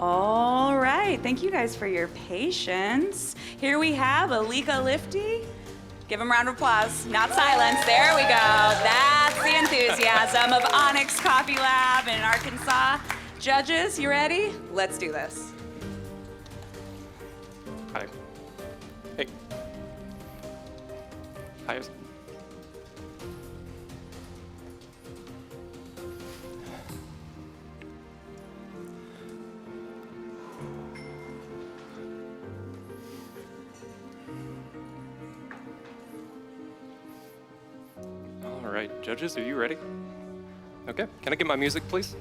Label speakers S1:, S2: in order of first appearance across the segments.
S1: All right, thank you guys for your patience. Here we have Elika Liftee. Give them a round of applause, not silence. There we go. That's the enthusiasm of Onyx Coffee Lab in Arkansas. Judges, you ready? Let's do this.
S2: Hi. Hey. Hi. All right, judges, are you ready? Okay, can I get my music, please?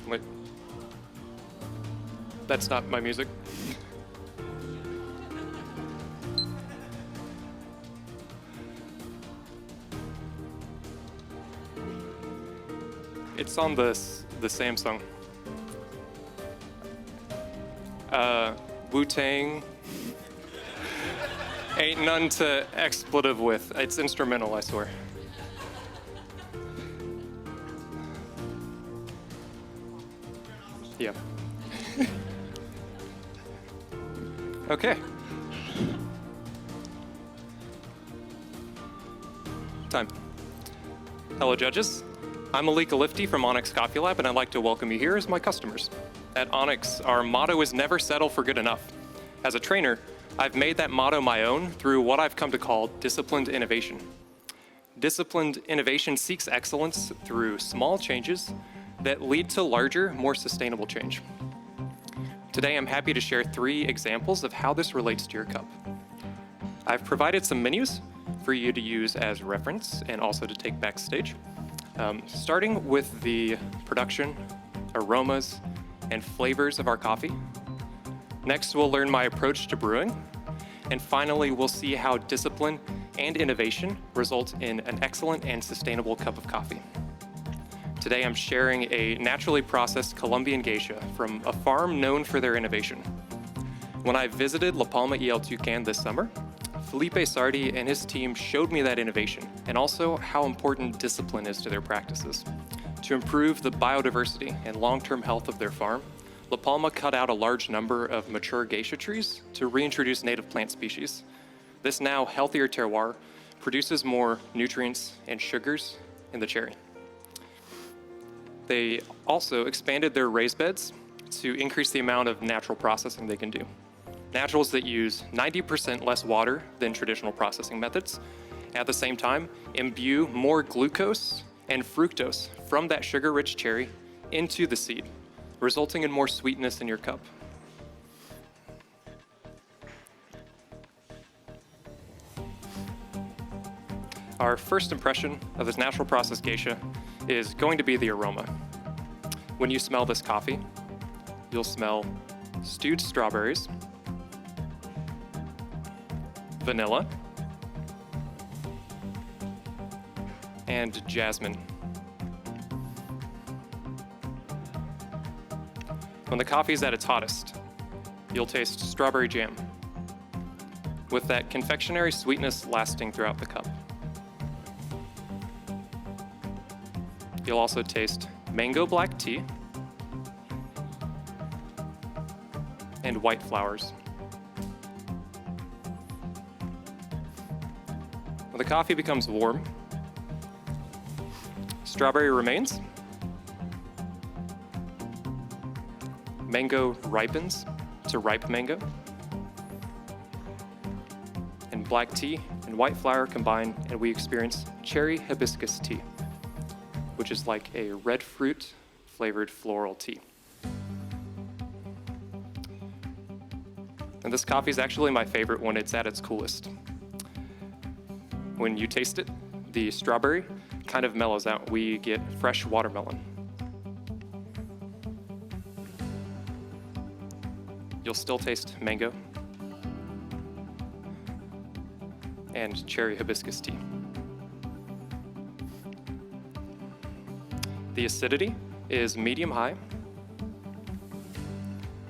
S2: Wait. That's not my music. It's on the Samsung. Wu-Tang. Ain't none to expletive with. It's instrumental, I swear. Yeah. Okay. Time. Hello, judges. I'm Elika Liftee from Onyx Coffee Lab, and I'd like to welcome you here as my customers. At Onyx, our motto is never settle for good enough. As a trainer, I've made that motto my own through what I've come to call disciplined innovation. Disciplined innovation seeks excellence through small changes that lead to larger, more sustainable change. Today, I'm happy to share 3 examples of how this relates to your cup. I've provided some menus for you to use as reference and also to take backstage. Starting with the production, aromas, and flavors of our coffee. Next, we'll learn my approach to brewing. And finally, we'll see how discipline and innovation result in an excellent and sustainable cup of coffee. Today, I'm sharing a naturally processed Colombian geisha from a farm known for their innovation. When I visited La Palma EL Tucán this summer, Felipe Sardi and his team showed me that innovation and also how important discipline is to their practices. To improve the biodiversity and long-term health of their farm, La Palma cut out a large number of mature geisha trees to reintroduce native plant species. This now healthier terroir produces more nutrients and sugars in the cherry. They also expanded their raised beds to increase the amount of natural processing they can do. Naturals that use 90% less water than traditional processing methods. At the same time, imbue more glucose and fructose from that sugar-rich cherry into the seed, resulting in more sweetness in your cup. Our first impression of this natural processed geisha is going to be the aroma. When you smell this coffee, you'll smell stewed strawberries, vanilla, and jasmine. When the coffee is at its hottest, you'll taste strawberry jam, with that confectionery sweetness lasting throughout the cup. You'll also taste mango black tea and white flowers. When the coffee becomes warm, strawberry remains, mango ripens to ripe mango, and black tea and white flower combine, and we experience cherry hibiscus tea, which is like a red fruit flavored floral tea. And this coffee is actually my favorite when it's at its coolest. When you taste it, the strawberry kind of mellows out. We get fresh watermelon. You'll still taste mango and cherry hibiscus tea. The acidity is medium-high,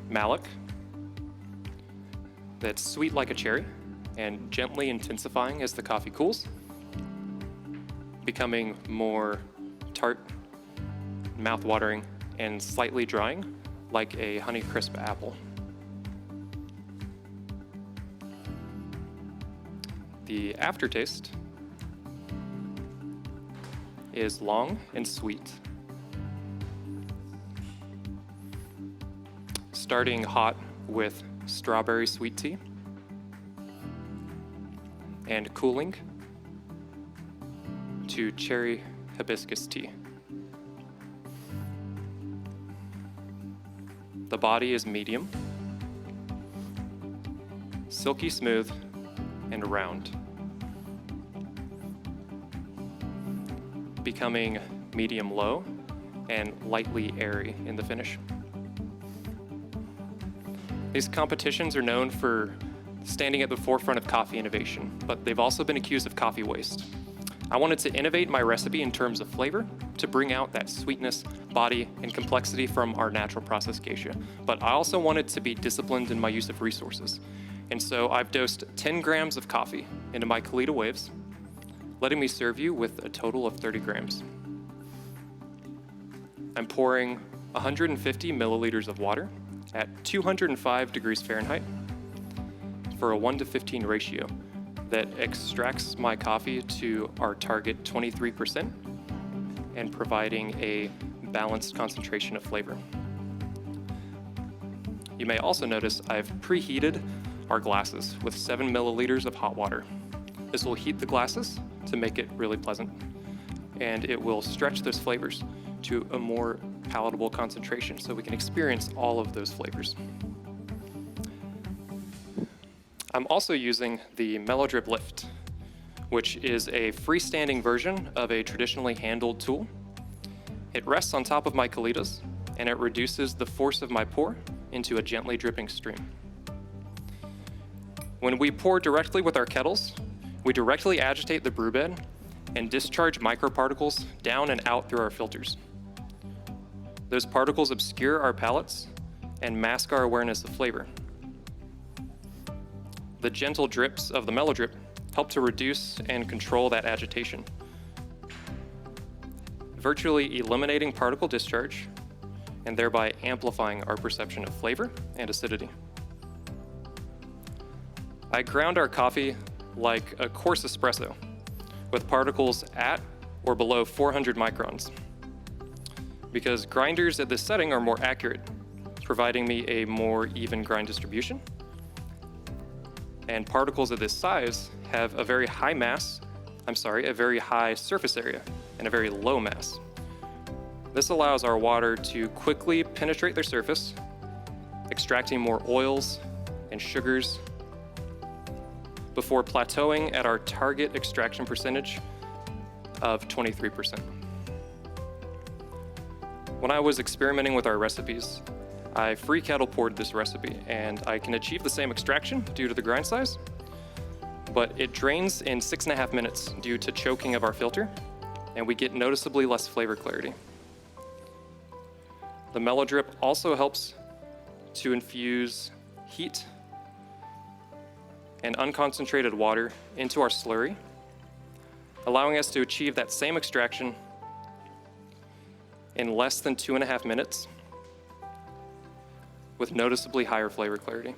S2: malic, that's sweet like a cherry and gently intensifying as the coffee cools, becoming more tart, mouth-watering, and slightly drying, like a Honeycrisp apple. The aftertaste is long and sweet. Starting hot with strawberry sweet tea and cooling to cherry hibiscus tea. The body is medium, silky smooth, and round, becoming medium low and lightly airy in the finish. These competitions are known for standing at the forefront of coffee innovation, but they've also been accused of coffee waste. I wanted to innovate my recipe in terms of flavor to bring out that sweetness, body, and complexity from our natural process geisha. But I also wanted to be disciplined in my use of resources. And so I've dosed 10 grams of coffee into my Kalita waves, letting me serve you with a total of 30 grams. I'm pouring 150 milliliters of water at 205 degrees Fahrenheit for a 1:15 ratio that extracts my coffee to our target 23% and providing a balanced concentration of flavor. You may also notice I've preheated our glasses with 7 milliliters of hot water. This will heat the glasses to make it really pleasant, and it will stretch those flavors to a more palatable concentration so we can experience all of those flavors. I'm also using the Melodrip Lift, which is a freestanding version of a traditionally handled tool. It rests on top of my Kalitas, and it reduces the force of my pour into a gently dripping stream. When we pour directly with our kettles, we directly agitate the brew bed and discharge microparticles down and out through our filters. Those particles obscure our palates and mask our awareness of flavor. The gentle drips of the Melodrip help to reduce and control that agitation, virtually eliminating particle discharge and thereby amplifying our perception of flavor and acidity. I ground our coffee like a coarse espresso with particles at or below 400 microns, because grinders at this setting are more accurate, providing me a more even grind distribution. And particles of this size have a very high surface area and a very low mass. This allows our water to quickly penetrate their surface, extracting more oils and sugars before plateauing at our target extraction percentage of 23%. When I was experimenting with our recipes, I free kettle poured this recipe, and I can achieve the same extraction due to the grind size, but it drains in 6.5 minutes due to choking of our filter, and we get noticeably less flavor clarity. The Melodrip also helps to infuse heat and unconcentrated water into our slurry, allowing us to achieve that same extraction in less than 2.5 minutes with noticeably higher flavor clarity.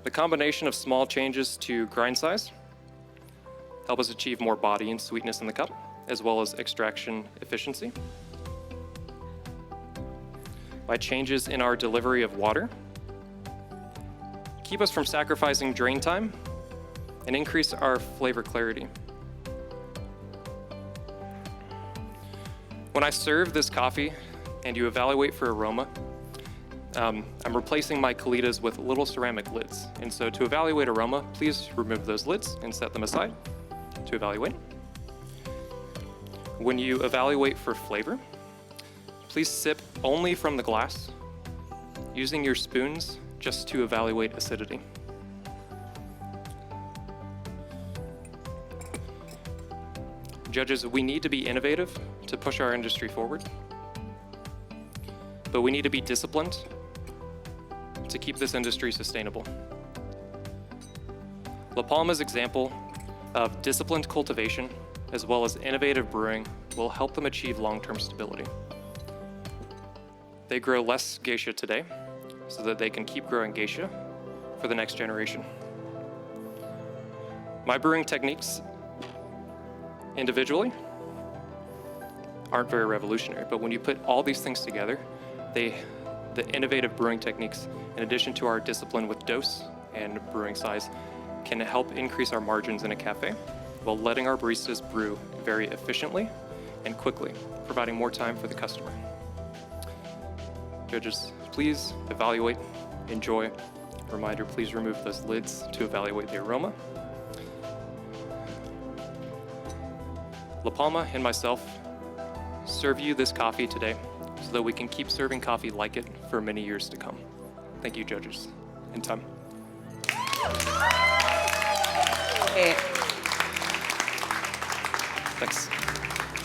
S2: The combination of small changes to grind size help us achieve more body and sweetness in the cup, as well as extraction efficiency. By changes in our delivery of water, keep us from sacrificing drain time and increase our flavor clarity. When I serve this coffee and you evaluate for aroma, I'm replacing my Kalitas with little ceramic lids. And so to evaluate aroma, please remove those lids and set them aside to evaluate. When you evaluate for flavor, please sip only from the glass, using your spoons just to evaluate acidity. Judges, we need to be innovative to push our industry forward, but we need to be disciplined to keep this industry sustainable. La Palma's example of disciplined cultivation, as well as innovative brewing, will help them achieve long-term stability. They grow less geisha today so that they can keep growing geisha for the next generation. My brewing techniques individually aren't very revolutionary, but when you put all these things together, the innovative brewing techniques, in addition to our discipline with dose and brewing size, can help increase our margins in a cafe while letting our baristas brew very efficiently and quickly, providing more time for the customer. Judges, please evaluate, enjoy. Reminder, please remove those lids to evaluate the aroma. La Palma and myself serve you this coffee today so that we can keep serving coffee like it for many years to come. Thank you, judges. In time.
S1: Hey,
S2: Thanks.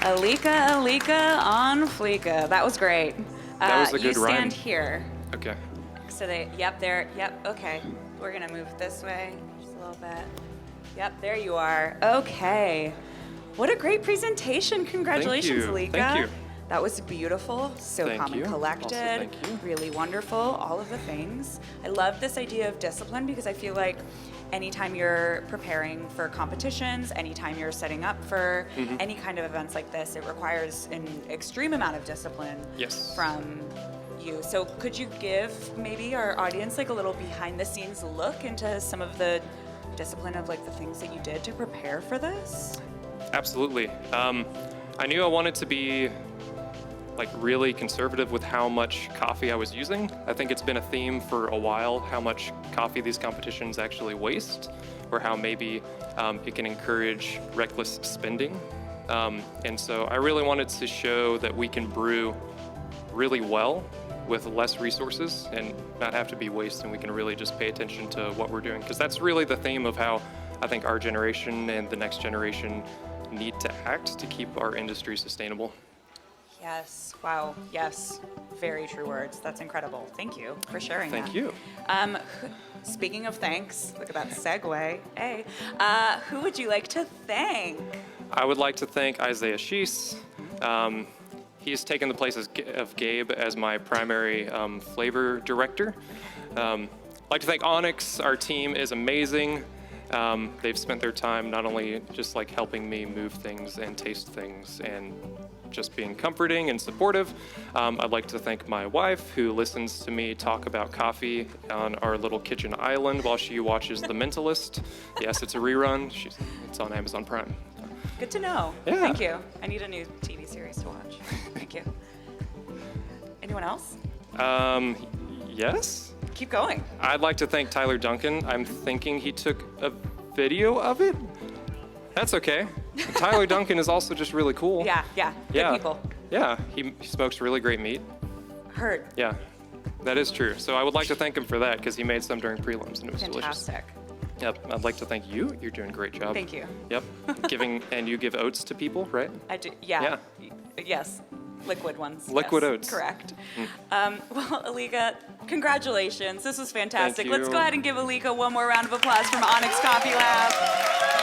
S1: Elika on Fleeka. That was great.
S2: That was a good
S1: You
S2: rhyme.
S1: stand here.
S2: Okay.
S1: So yep, there, yep, okay. We're gonna move this way just a little bit. Yep, there you are. Okay. What a great presentation. Congratulations,
S2: Thank you.
S1: Elika.
S2: Thank you.
S1: That was beautiful, so
S2: Thank
S1: calm
S2: you.
S1: and collected,
S2: Also, thank you.
S1: really wonderful, all of the things. I love this idea of discipline because I feel like anytime you're preparing for competitions, anytime you're setting up for any kind of events like this, it requires an extreme amount of discipline
S2: Yes.
S1: from you. So could you give maybe our audience like a little behind the scenes look into some of the discipline of like the things that you did to prepare for this?
S2: Absolutely. I knew I wanted to be like really conservative with how much coffee I was using. I think it's been a theme for a while, how much coffee these competitions actually waste, or how maybe it can encourage reckless spending. And so I really wanted to show that we can brew really well with less resources and not have to be waste, and we can really just pay attention to what we're doing. Because that's really the theme of how I think our generation and the next generation need to act to keep our industry sustainable.
S1: Yes. Wow. Yes. Very true words. That's incredible. Thank you for sharing that.
S2: Thank you.
S1: Speaking of thanks, look at that segue. Hey, who would you like to thank?
S2: I would like to thank Isaiah Sheese. He's taken the place of Gabe as my primary flavor director. I'd like to thank Onyx. Our team is amazing. They've spent their time not only just like helping me move things and taste things and just being comforting and supportive. I'd like to thank my wife, who listens to me talk about coffee on our little kitchen island while she watches The Mentalist. Yes, it's a rerun. It's on Amazon Prime.
S1: Good to know.
S2: Yeah.
S1: Thank you. I need a new TV series to watch. Thank you. Anyone else?
S2: Yes?
S1: Keep going.
S2: I'd like to thank Tyler Duncan. I'm thinking he took a video of it. That's okay. Tyler Duncan is also just really cool.
S1: Yeah. Good people.
S2: Yeah, he smokes really great meat.
S1: Heard.
S2: Yeah, that is true. So I would like to thank him for that because he made some during prelims and it was delicious.
S1: Fantastic.
S2: Yep, I'd like to thank you. You're doing a great job.
S1: Thank you.
S2: Yep, and you give oats to people, right?
S1: I do. Yeah. Yes. Liquid ones.
S2: Liquid
S1: yes,
S2: oats.
S1: Correct. Well, Elika, congratulations. This was fantastic.
S2: Thank
S1: Let's
S2: you.
S1: go ahead and give Elika one more round of applause from Onyx Coffee Lab.